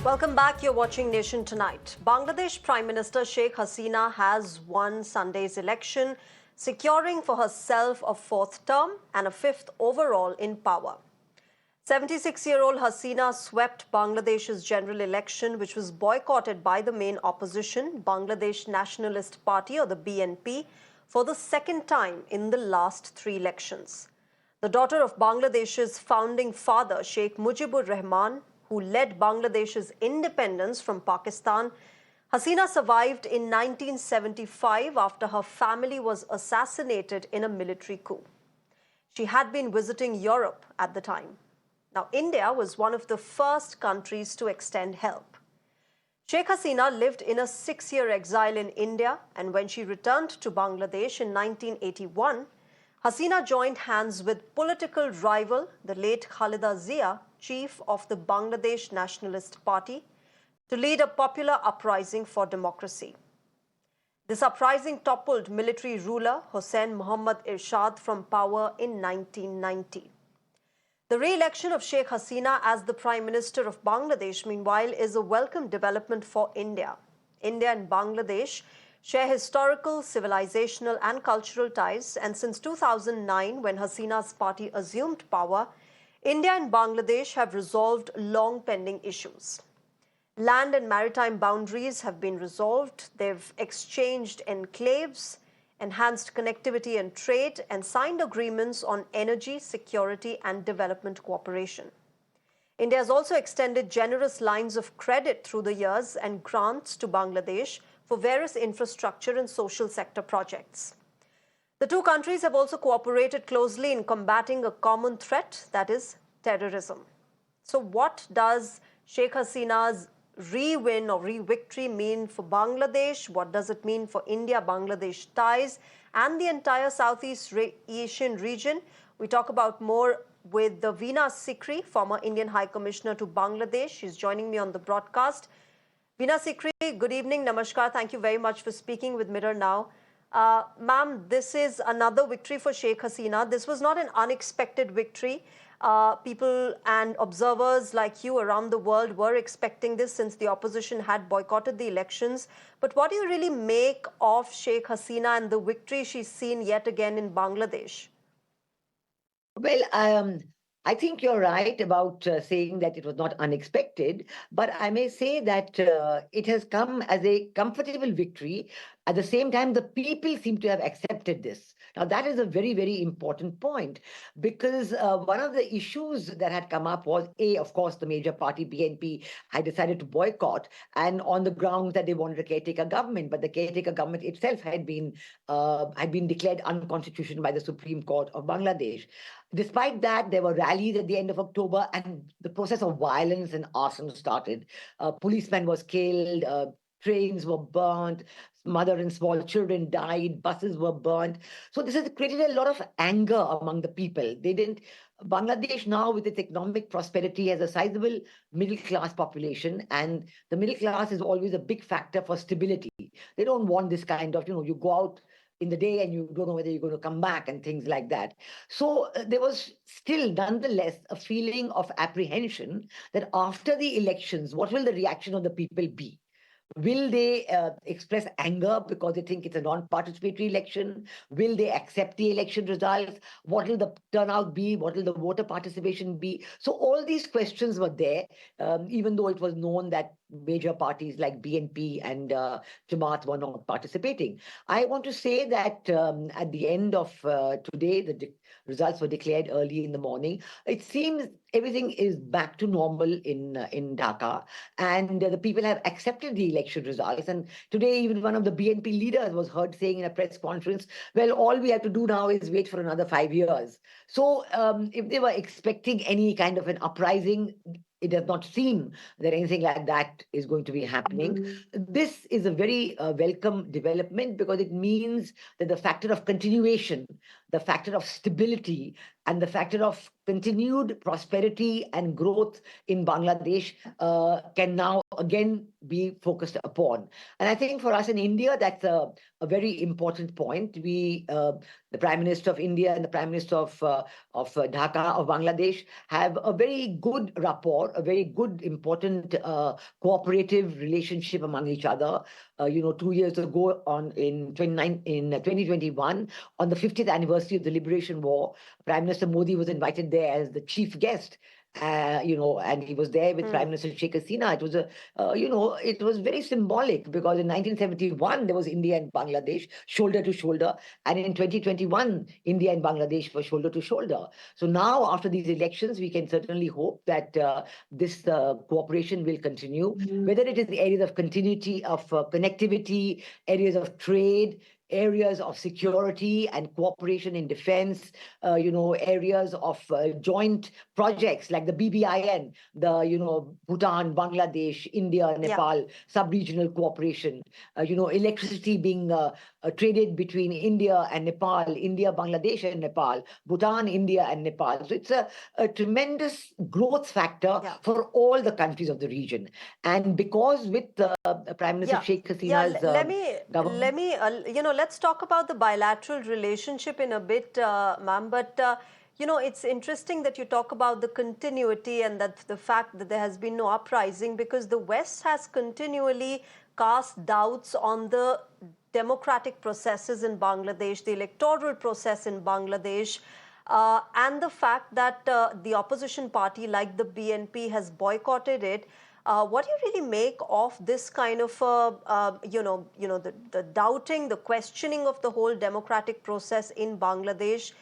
Welcome back. You're watching Nation Tonight. Bangladesh Prime Minister Sheikh Hasina has won Sunday's election, securing for herself a fourth term and a fifth overall in power. 76-year-old Haseena swept Bangladesh's general election, which was boycotted by the main opposition, Bangladesh Nationalist Party or the BNP, for the second time in the last three elections. The daughter of Bangladesh's founding father, Sheikh Mujibur Rahman, who led Bangladesh's independence from Pakistan, Haseena survived in 1975 after her family was assassinated in a military coup. She had been visiting Europe at the time. Now, India was one of the first countries to extend help. Sheikh Hasina lived in a 6-year exile in India, and when she returned to Bangladesh in 1981, Haseena joined hands with political rival, the late Khalida Zia, chief of the Bangladesh Nationalist Party, to lead a popular uprising for democracy. This uprising toppled military ruler Hossein Muhammad Irshad from power in 1990. The re-election of Sheikh Hasina as the Prime Minister of Bangladesh, meanwhile, is a welcome development for India. India and Bangladesh share historical, civilizational and cultural ties, and since 2009, when Hasina's party assumed power, India and Bangladesh have resolved long-pending issues. Land and maritime boundaries have been resolved. They've exchanged enclaves, enhanced connectivity and trade, and signed agreements on energy, security, and development cooperation. India has also extended generous lines of credit through the years and grants to Bangladesh for various infrastructure and social sector projects. The two countries have also cooperated closely in combating a common threat, that is, terrorism. So what does Sheikh Hasina's re-win or re-victory mean for Bangladesh? What does it mean for India-Bangladesh ties and the entire Southeast Asian region? We talk about more with the Veena Sikri, former Indian High Commissioner to Bangladesh. She's joining me on the broadcast. Veena Sikri, good evening, namaskar. Thank you very much for speaking with Mirror Now. Ma'am, this is another victory for Sheikh Hasina. This was not an unexpected victory. People and observers like you around the world were expecting this since the opposition had boycotted the elections. But what do you really make of Sheikh Hasina and the victory she's seen yet again in Bangladesh? Well, I think you're right about saying that it was not unexpected, but I may say that it has come as a comfortable victory. At the same time, the people seem to have accepted this. Now, that is a very, very important point because one of the issues that had come up was, of course, the major party, BNP, had decided to boycott, and on the grounds that they wanted a caretaker government, but the caretaker government itself had been declared unconstitutional by the Supreme Court of Bangladesh. Despite that, there were rallies at the end of October, and the process of violence and arson started. Policemen was killed, trains were burnt, mother and small children died, buses were burnt. So this has created a lot of anger among the people. Bangladesh now, with its economic prosperity, has a sizable middle class population, and the middle class is always a big factor for stability. They don't want this kind of, you go out in the day and you don't know whether you're going to come back and things like that. So there was still, nonetheless, a feeling of apprehension that after the elections, what will the reaction of the people be? Will they express anger because they think it's a non-participatory election? Will they accept the election results? What will the turnout be? What will the voter participation be? So all these questions were there, even though it was known that major parties like BNP and Jamaat were not participating. I want to say that at the end of today, the results were declared early in the morning. It seems everything is back to normal in Dhaka, and the people have accepted the election results. And today, even one of the BNP leaders was heard saying in a press conference, well, all we have to do now is wait for another 5 years. So if they were expecting any kind of an uprising, it does not seem that anything like that is going to be happening. This is a very welcome development because it means that the factor of continuation, the factor of stability, and the factor of continued prosperity and growth in Bangladesh can now again be focused upon. And I think for us in India, that's a very important point. The Prime Minister of India and the Prime Minister of Dhaka of Bangladesh have a very good rapport, a very good, important cooperative relationship among each other. 2 years ago, in 2021, on the 50th anniversary of the Liberation War, Prime Minister Modi was invited there as the chief guest. And he was there with Prime Minister Sheikh Hasina. It was it was very symbolic because in 1971 there was India and Bangladesh shoulder to shoulder, and in 2021 India and Bangladesh were shoulder to shoulder. So now, after these elections, we can certainly hope that this cooperation will continue, whether it is the areas of continuity, of connectivity, areas of trade, areas of security and cooperation in defense, areas of joint projects like the BBIN, Bhutan, Bangladesh, India, Nepal, sub-regional cooperation, electricity being traded between India and Nepal, India, Bangladesh and Nepal, Bhutan, India and Nepal. So it's a tremendous growth factor for all the countries of the region. And because with Prime Minister Sheikh Hasina's government, let's talk about the bilateral relationship in a bit, ma'am. But it's interesting that you talk about the continuity and that the fact that there has been no uprising, because the West has continually cast doubts on the democratic processes in Bangladesh, the electoral process in Bangladesh, and the fact that the opposition party like the BNP has boycotted it. What do you really make of this kind of, the doubting, the questioning of the whole democratic process in Bangladesh?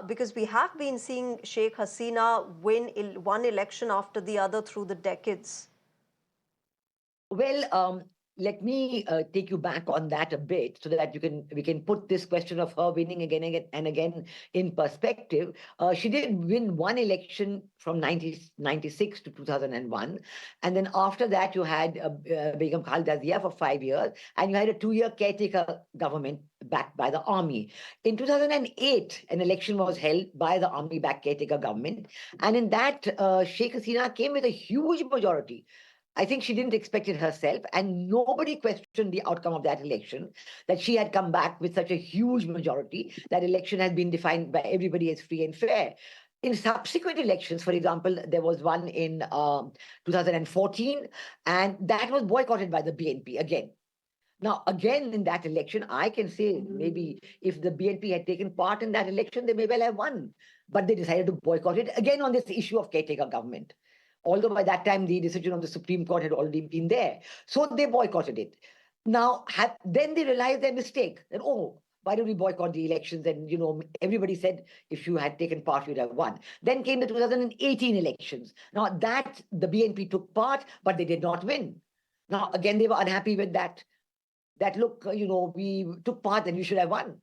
Because we have been seeing Sheikh Hasina win one election after the other through the decades. Well, let me take you back on that a bit so that we can put this question of her winning again and again in perspective. She did win one election from 1996 to 2001, and then after that you had Begum Khalida Zia for 5 years, and you had a 2-year caretaker government backed by the army. In 2008, an election was held by the army-backed caretaker government, and in that Sheikh Hasina came with a huge majority. I think she didn't expect it herself, and nobody questioned the outcome of that election, that she had come back with such a huge majority. That election has been defined by everybody as free and fair. In subsequent elections, for example, there was one in 2014, and that was boycotted by the BNP again. Now, again, in that election, I can say maybe if the BNP had taken part in that election, they may well have won. But they decided to boycott it again on this issue of caretaker government. Although by that time, the decision of the Supreme Court had already been there. So they boycotted it. Now, then they realized their mistake. That, why did we boycott the elections? And, everybody said if you had taken part, you'd have won. Then came the 2018 elections. Now, that the BNP took part, but they did not win. Now, again, they were unhappy with that. That, look, we took part and we should have won.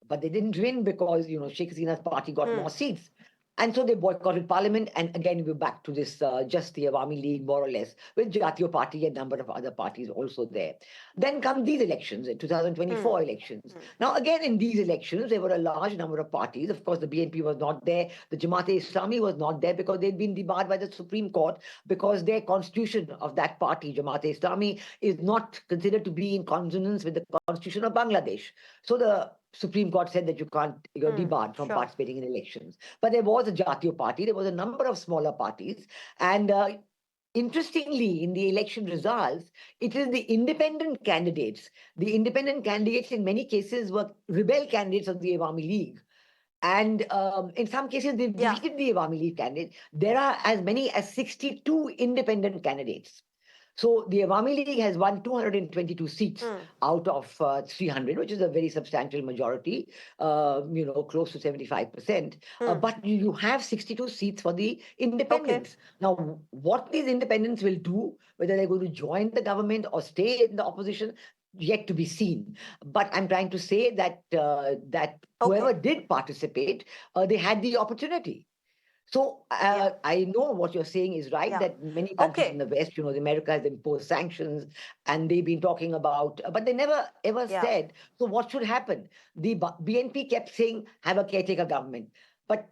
But they didn't win because, Sheikh Hasina's party got more seats. And so they boycotted parliament. And again, we're back to this, just the Awami League, more or less, with Jatiya Party and a number of other parties also there. Then come these elections, 2024 elections. Now, again, in these elections, there were a large number of parties. Of course, the BNP was not there. The Jamaat-e-Islami was not there because they'd been debarred by the Supreme Court because their constitution of that party, Jamaat-e-Islami, is not considered to be in consonance with the constitution of Bangladesh. So the Supreme Court said that you're debarred from participating in elections. But there was a Jatiya Party, there was a number of smaller parties, and interestingly, in the election results, it is the independent candidates. The independent candidates in many cases were rebel candidates of the Awami League. And in some cases, they defeated the Awami League candidate. There are as many as 62 independent candidates. So the Awami League has won 222 seats out of 300, which is a very substantial majority, close to 75%. But you have 62 seats for the independents. Okay. Now, what these independents will do, whether they're going to join the government or stay in the opposition, yet to be seen. But I'm trying to say that whoever did participate, they had the opportunity. So I know what you're saying is right, that many countries in the West, America has imposed sanctions and they've been talking about, but they never ever said, so what should happen? The BNP kept saying, have a caretaker government. But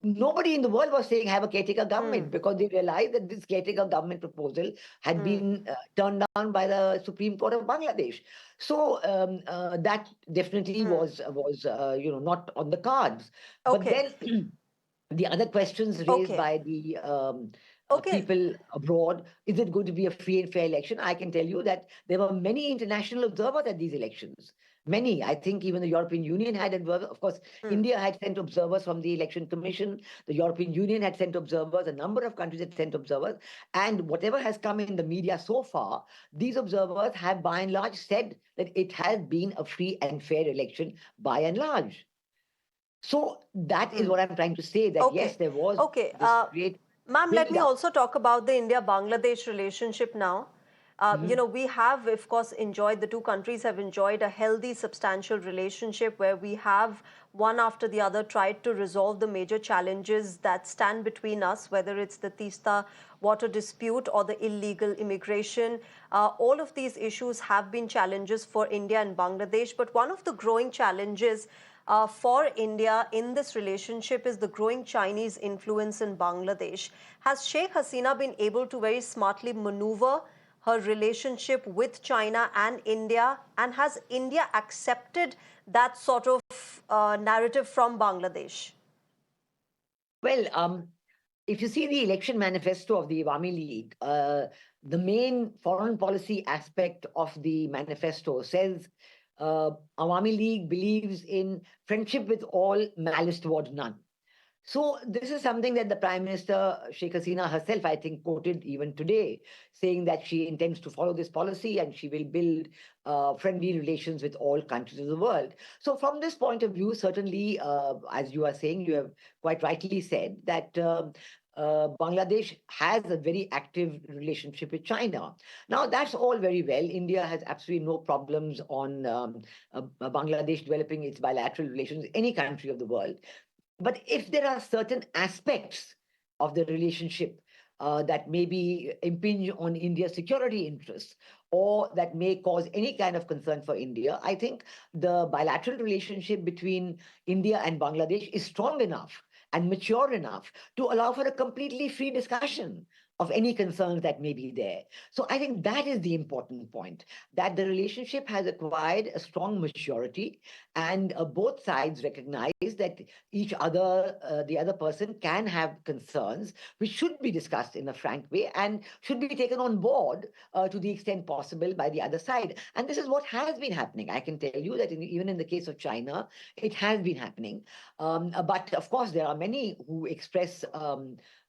nobody in the world was saying have a caretaker government because they realized that this caretaker government proposal had been turned down by the Supreme Court of Bangladesh. So that definitely was not on the cards. But Okay. then the other questions raised Okay. by the Okay. people abroad, is it going to be a free and fair election? I can tell you that there were many international observers at these elections. Many. I think even the European Union had observers. Of course, India had sent observers from the Election Commission. The European Union had sent observers. A number of countries had sent observers. And whatever has come in the media so far, these observers have by and large said that it has been a free and fair election by and large. So that is what I'm trying to say, that yes, Okay. there was Okay. this great Ma'am, let me build-up. also talk about the India-Bangladesh relationship now. We have, of course, the two countries have enjoyed a healthy, substantial relationship where we have one after the other tried to resolve the major challenges that stand between us, whether it's the Tista water dispute or the illegal immigration. All of these issues have been challenges for India and Bangladesh, but one of the growing challenges for India in this relationship is the growing Chinese influence in Bangladesh. Has Sheikh Hasina been able to very smartly maneuver her relationship with China and India? And has India accepted that sort of narrative from Bangladesh? Well, if you see the election manifesto of the Awami League, the main foreign policy aspect of the manifesto says Awami League believes in friendship with all, malice towards none. So this is something that the Prime Minister, Sheikh Hasina herself, I think, quoted even today, saying that she intends to follow this policy and she will build friendly relations with all countries of the world. So from this point of view, certainly, as you are saying, you have quite rightly said that Bangladesh has a very active relationship with China. Now, that's all very well. India has absolutely no problems on Bangladesh developing its bilateral relations with any country of the world. But if there are certain aspects of the relationship that maybe impinge on India's security interests or that may cause any kind of concern for India, I think the bilateral relationship between India and Bangladesh is strong enough and mature enough to allow for a completely free discussion of any concerns that may be there. So I think that is the important point, that the relationship has acquired a strong maturity and both sides recognize that the other person can have concerns which should be discussed in a frank way and should be taken on board to the extent possible by the other side. And this is what has been happening. I can tell you that even in the case of China, it has been happening. But of course, there are many who express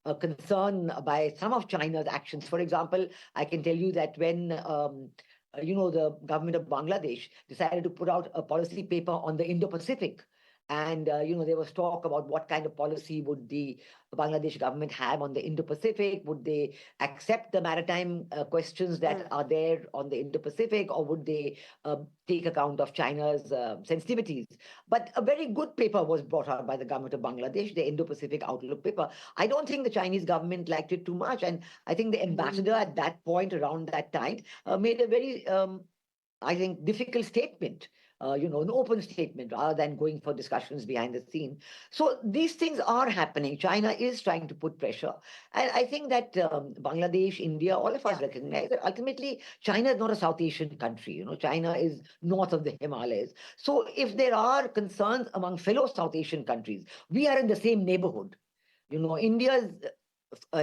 a concern by some of China's actions. For example, I can tell you that when the government of Bangladesh decided to put out a policy paper on the Indo-Pacific, and there was talk about what kind of policy would the Bangladesh government have on the Indo-Pacific. Would they accept the maritime questions that are there on the Indo-Pacific, or would they take account of China's sensitivities? But a very good paper was brought out by the government of Bangladesh, the Indo-Pacific Outlook paper. I don't think the Chinese government liked it too much, and I think the ambassador at that point, around that time, made a very I think, difficult statement, an open statement rather than going for discussions behind the scene. So these things are happening. China is trying to put pressure. And I think that Bangladesh, India, all of us recognize that ultimately China is not a South Asian country. China is north of the Himalayas. So if there are concerns among fellow South Asian countries, we are in the same neighborhood. India's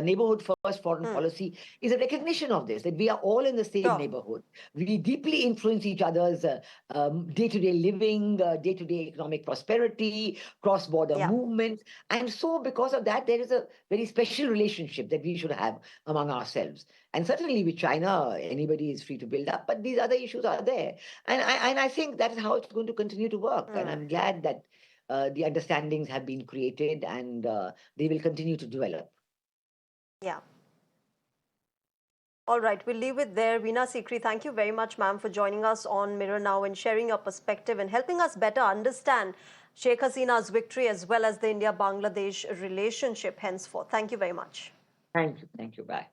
neighborhood first foreign policy is a recognition of this, that we are all in the same neighborhood. We deeply influence each other's day-to-day living, day-to-day economic prosperity, cross-border movements. And so because of that, there is a very special relationship that we should have among ourselves. And certainly with China, anybody is free to build up, but these other issues are there. And I think that is how it's going to continue to work. And I'm glad that the understandings have been created and they will continue to develop. Yeah. All right, we'll leave it there. Veena Sikri, thank you very much, ma'am, for joining us on Mirror Now and sharing your perspective and helping us better understand Sheikh Hasina's victory as well as the India-Bangladesh relationship henceforth. Thank you very much. Thank you. Thank you. Bye.